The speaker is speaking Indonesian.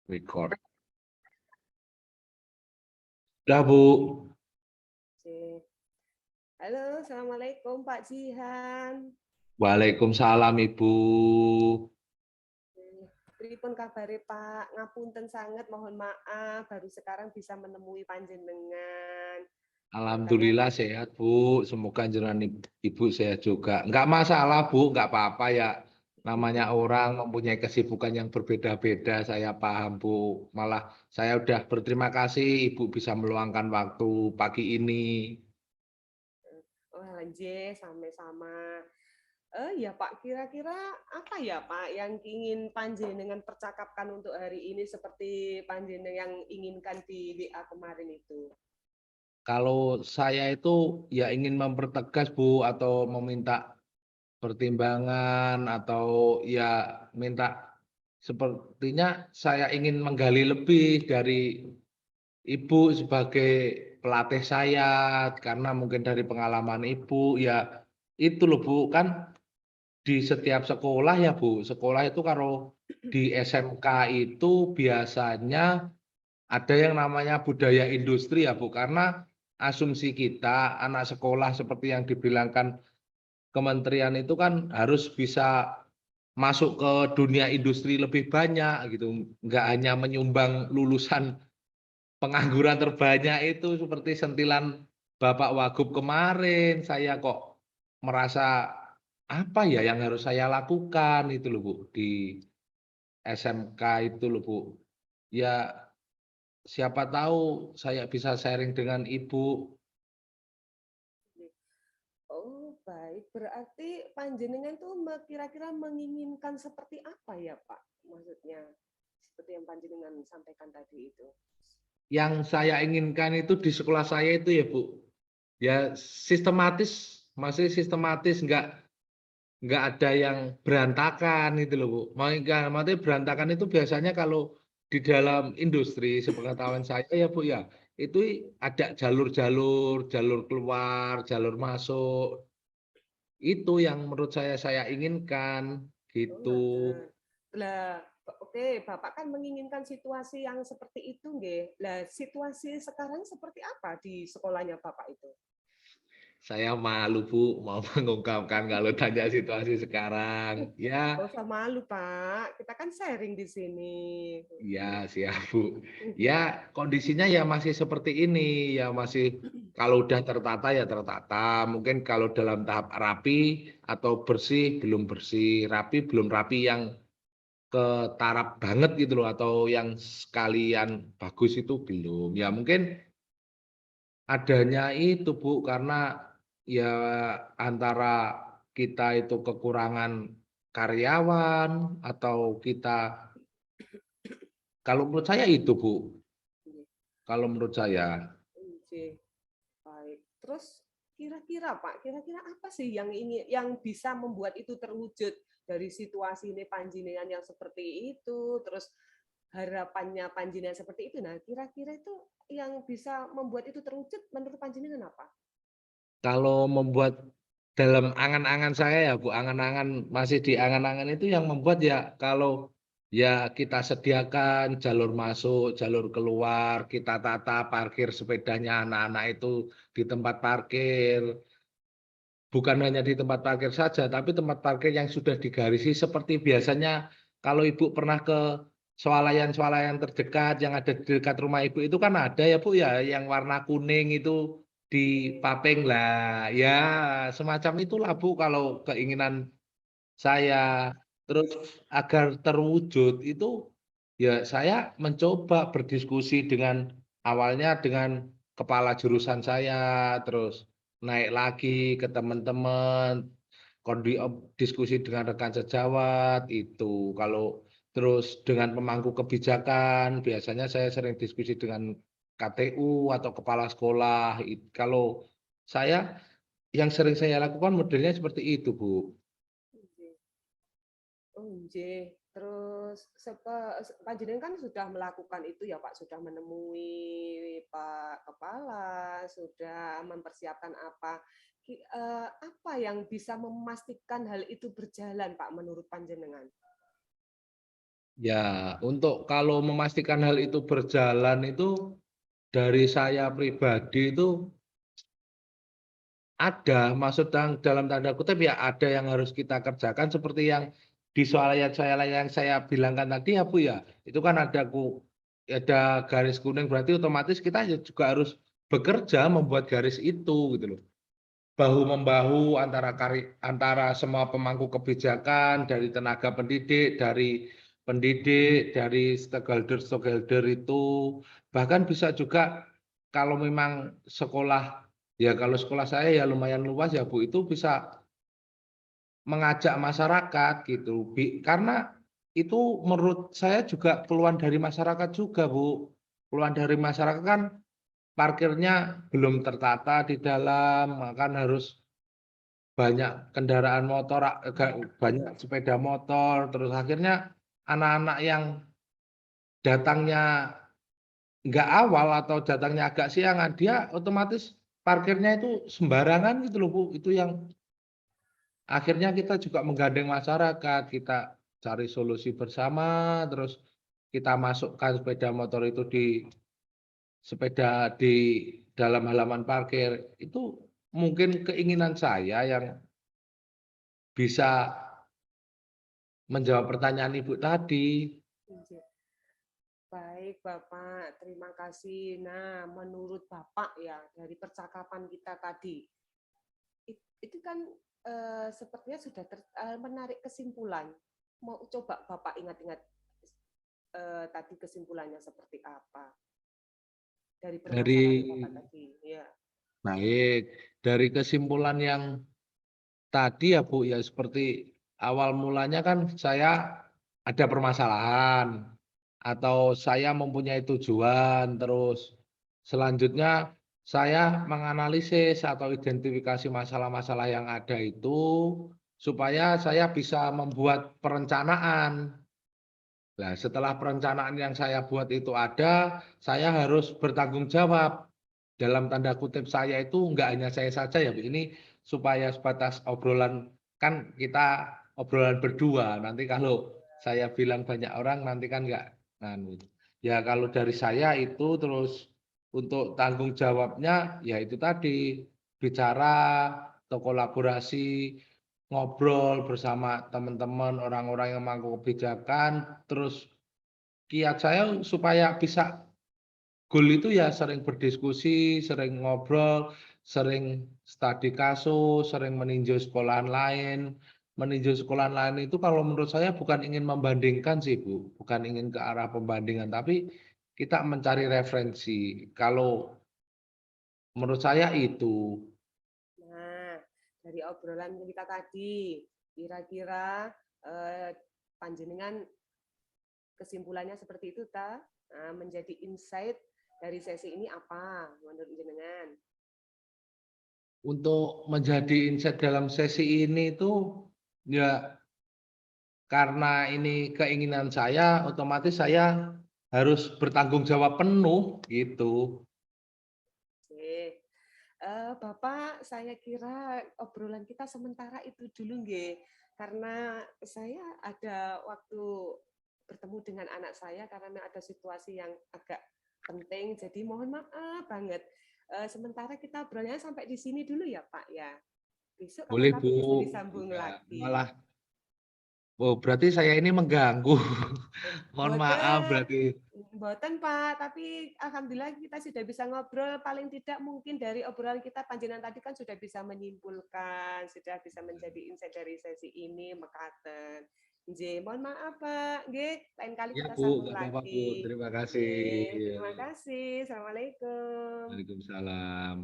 Record. Udah, Bu. Oke. Halo, Assalamualaikum Pak Jihan. Waalaikumsalam, Ibu. Pripun kabare Pak? Ngapunten sangat, mohon maaf baru sekarang bisa menemui panjenengan. Alhamdulillah sehat, Bu. Semoga jenengan Ibu sehat juga. Enggak masalah, Bu. Enggak apa-apa ya. Namanya orang mempunyai kesibukan yang berbeda-beda. Saya paham, Bu. Malah saya udah berterima kasih Ibu bisa meluangkan waktu pagi ini. Oh, lanjut sama-sama. Ya Pak, kira-kira apa ya Pak yang ingin panjenengan percakapkan untuk hari ini seperti panjenengan yang inginkan di WA kemarin itu? Kalau saya itu ya ingin mempertegas, Bu, atau meminta pertimbangan atau ya minta sepertinya saya ingin menggali lebih dari Ibu sebagai pelatih saya karena mungkin dari pengalaman Ibu ya itu loh Bu, kan di setiap sekolah ya Bu, sekolah itu kalau di SMK itu biasanya ada yang namanya budaya industri ya Bu, karena asumsi kita anak sekolah seperti yang dibilangkan kementerian itu kan harus bisa masuk ke dunia industri lebih banyak gitu, nggak hanya menyumbang lulusan pengangguran terbanyak itu seperti sentilan Bapak Wagub kemarin. Saya kok merasa, apa ya yang harus saya lakukan itu loh Bu, di SMK itu loh Bu. Ya siapa tahu saya bisa sharing dengan Ibu. Oh, baik. Berarti panjenengan tuh kira-kira menginginkan seperti apa ya, Pak? Maksudnya, seperti yang panjenengan sampaikan tadi itu. Yang saya inginkan itu di sekolah saya itu ya Bu, ya sistematis, masih sistematis, nggak ada yang berantakan itu loh Bu. Maksudnya berantakan itu biasanya kalau di dalam industri sepengetahuan saya ya Bu ya, itu ada jalur-jalur, jalur keluar, jalur masuk. Itu yang menurut saya inginkan Oh, gitu. ngaten. Lah, oke, Bapak kan menginginkan situasi yang seperti itu, nggih. Lah, situasi sekarang seperti apa di sekolahnya Bapak itu? Saya malu Bu mau mengungkapkan kalau tanya situasi sekarang. Nggak Ya, usah malu, Pak. Kita kan sharing di sini. iya siap Bu. Ya kondisinya ya masih seperti ini, ya masih kalau udah tertata ya tertata. Mungkin kalau dalam tahap rapi atau bersih belum bersih, rapi belum rapi yang ke taraf banget gitu loh, atau yang sekalian bagus itu belum. Ya mungkin adanya itu Bu, karena ya antara kita itu kekurangan karyawan atau kita, kalau menurut saya itu Bu, kalau menurut saya. Oke. Baik. Terus kira-kira Pak, kira-kira apa sih yang bisa membuat itu terwujud dari situasi ini panjenengan yang seperti itu, terus harapannya panjenengan seperti itu. Nah, kira-kira itu yang bisa membuat itu terwujud menurut panjenengan apa? Kalau membuat dalam angan-angan saya ya Bu, angan-angan masih di angan-angan itu yang membuat ya kalau ya kita sediakan jalur masuk, jalur keluar, kita tata parkir sepedanya anak-anak itu di tempat parkir. Bukan hanya di tempat parkir saja, tapi tempat parkir yang sudah digarisi seperti biasanya kalau Ibu pernah ke swalayan-swalayan terdekat yang ada di dekat rumah Ibu itu kan ada ya Bu ya, yang warna kuning itu di paping lah. Ya semacam itulah Bu kalau keinginan saya. Terus agar terwujud itu ya saya mencoba berdiskusi dengan awalnya dengan kepala jurusan saya, terus naik lagi ke teman-teman, diskusi dengan rekan sejawat itu. Kalau terus dengan pemangku kebijakan, biasanya saya sering diskusi dengan KTU atau kepala sekolah. Kalau saya yang sering saya lakukan modelnya seperti itu, Bu. Oh, nggih. Terus panjenengan kan sudah melakukan itu ya Pak, sudah menemui Pak Kepala, sudah mempersiapkan apa. Apa yang bisa memastikan hal itu berjalan Pak menurut panjenengan? Ya, untuk kalau memastikan hal itu berjalan itu dari saya pribadi itu ada, maksud dalam tanda kutip ya ada yang harus kita kerjakan seperti yang di soal yang saya bilangkan tadi ya Bu ya, itu kan ada garis kuning berarti otomatis kita ya juga harus bekerja membuat garis itu gitu loh. Bahu-membahu antara semua pemangku kebijakan, dari tenaga pendidik, dari stakeholder-stakeholder itu, bahkan bisa juga kalau memang sekolah ya kalau sekolah saya ya lumayan luas ya Bu, itu bisa mengajak masyarakat gitu, karena itu menurut saya juga keluhan dari masyarakat juga Bu. Keluhan dari masyarakat kan parkirnya belum tertata di dalam, kan harus banyak kendaraan motor, banyak sepeda motor, terus akhirnya anak-anak yang datangnya nggak awal atau datangnya agak siangan, dia otomatis parkirnya itu sembarangan gitu loh Bu, itu yang akhirnya kita juga menggandeng masyarakat, kita cari solusi bersama, terus kita masukkan sepeda di dalam halaman parkir, itu mungkin keinginan saya yang bisa menjawab pertanyaan Ibu tadi. Iya. Baik, Bapak, terima kasih. Nah, menurut Bapak ya, dari percakapan kita tadi, itu kan sepertinya sudah menarik kesimpulan. Mau coba Bapak ingat-ingat tadi kesimpulannya seperti apa dari Dari permasalahan Bapak tadi? Ya. baik, dari kesimpulan yang tadi ya Bu, ya seperti awal mulanya kan saya ada permasalahan, atau saya mempunyai tujuan, terus selanjutnya saya menganalisis atau identifikasi masalah-masalah yang ada itu, supaya saya bisa membuat perencanaan. Nah, setelah perencanaan yang saya buat itu ada, saya harus bertanggung jawab. Dalam tanda kutip saya itu enggak hanya saya saja ya, Bu, ini supaya sebatas obrolan, kan kita obrolan berdua, nanti kalau saya bilang banyak orang nanti kan enggak nganu. Ya kalau dari saya itu, terus untuk tanggung jawabnya ya itu tadi, bicara atau kolaborasi, ngobrol bersama teman-teman, orang-orang yang memangku kebijakan, terus kiat saya supaya bisa goal itu ya sering berdiskusi, sering ngobrol, sering studi kasus, sering meninjau sekolahan lain. Meninjau sekolahan lain itu kalau menurut saya bukan ingin membandingkan sih Bu, bukan ingin ke arah pembandingan, tapi kita mencari referensi. Kalau menurut saya itu. Nah, dari obrolan kita tadi, kira-kira panjenengan kesimpulannya seperti itu, ta? Nah, menjadi insight dari sesi ini apa menurut jenengan? Untuk menjadi insight dalam sesi ini itu, ya karena ini keinginan saya, otomatis saya harus bertanggung jawab penuh, gitu. Oke. Bapak, saya kira obrolan kita sementara itu dulu, nggih. Karena saya ada waktu bertemu dengan anak saya karena memang ada situasi yang agak penting, jadi mohon maaf banget. Sementara kita obrolannya sampai di sini dulu ya, Pak, ya. Besok Boleh kapan-kapan Bu, bisa disambung ya lagi. malah oh berarti saya ini mengganggu. Mohon maaf Mboten, berarti. mboten Pak, tapi alhamdulillah kita sudah bisa ngobrol, paling tidak mungkin dari obrolan kita panjenengan tadi kan sudah bisa menyimpulkan, sudah bisa menjadi insight dari sesi ini mekaten. Nggih, mohon maaf Pak, nggih, lain kali Ya kita Bu, sambung nggak apa-apa Bu, lagi. terima kasih. Nggih, Iya. terima kasih. Assalamualaikum. Waalaikumsalam.